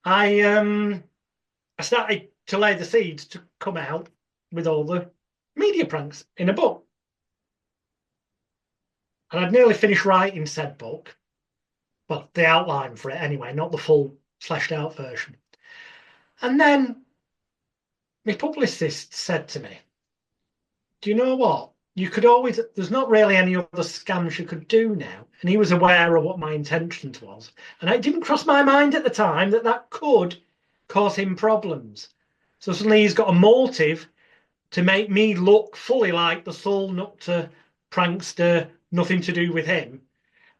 I started to lay the seeds to come out with all the media pranks in a book. And I'd nearly finished writing said book. Well, the outline for it anyway, not the full fleshed out version. And then my publicist said to me, do you know what? You could always, there's not really any other scams you could do now. And he was aware of what my intentions was. And it didn't cross my mind at the time that that could cause him problems. So suddenly he's got a motive to make me look fully like the sole nutter prankster, nothing to do with him.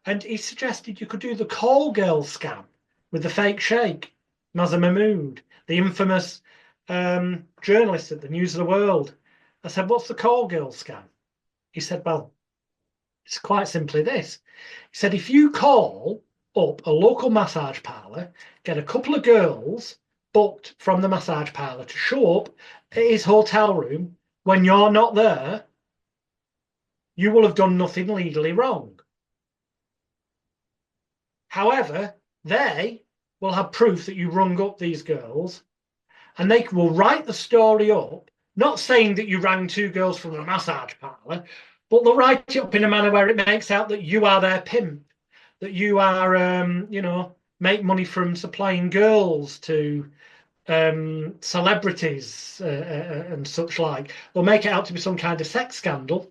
And he suggested you could do the call girl scam with the fake Sheikh, Mazher Mahmood, the infamous journalist at the News of the World. I said, what's the call girl scam? He said, well, it's quite simply this. He said, if you call up a local massage parlour, get a couple of girls booked from the massage parlour to show up at his hotel room when you're not there, you will have done nothing legally wrong. However, they will have proof that you rung up these girls and they will write the story up, not saying that you rang two girls from a massage parlour, but they'll write it up in a manner where it makes out that you are their pimp, that you are, make money from supplying girls to celebrities and such like. They'll make it out to be some kind of sex scandal,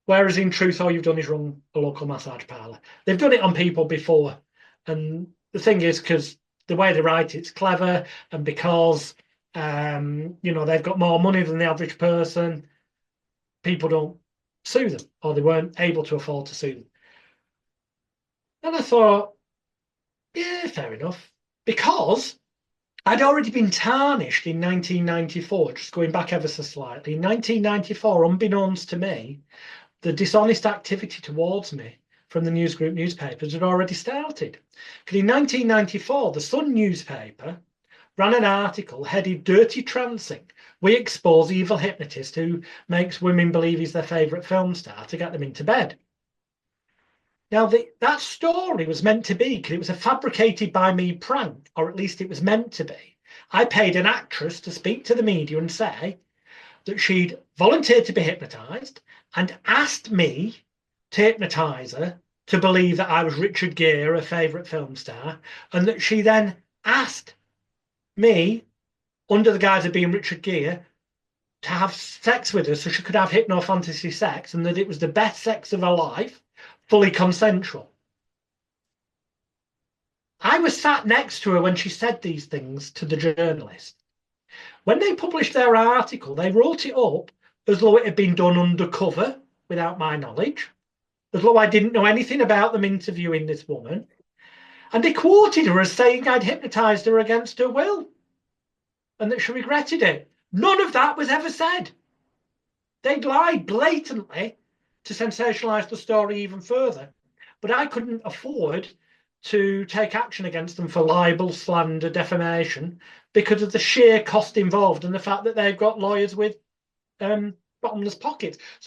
whereas in truth, all you've done is run a local massage parlour. They've done it on people before. And the thing is, because the way they write it's clever, and because they've got more money than the average person, people don't sue them, or they weren't able to afford to sue them. And I thought, yeah, fair enough, because I'd already been tarnished in 1994, just going back ever so slightly. In 1994, unbeknownst to me, the dishonest activity towards me from the newsgroup newspapers had already started. Because in 1994, the Sun newspaper ran an article headed Dirty Trancing. We expose evil hypnotist who makes women believe he's their favourite film star to get them into bed. Now, that story was meant to be, because it was a fabricated by me prank, or at least it was meant to be. I paid an actress to speak to the media and say that she'd volunteered to be hypnotised and asked me to hypnotise her to believe that I was Richard Gere, her favourite film star, and that she then asked me, under the guise of being Richard Gere, to have sex with her so she could have hypno-fantasy sex, and that it was the best sex of her life, fully consensual. I was sat next to her when she said these things to the journalist. When they published their article, they wrote it up as though it had been done undercover without my knowledge, as though I didn't know anything about them interviewing this woman. And they quoted her as saying I'd hypnotised her against her will and that she regretted it. None of that was ever said. They'd lied blatantly to sensationalise the story even further. But I couldn't afford to take action against them for libel, slander, defamation, because of the sheer cost involved and the fact that they've got lawyers with bottomless pockets.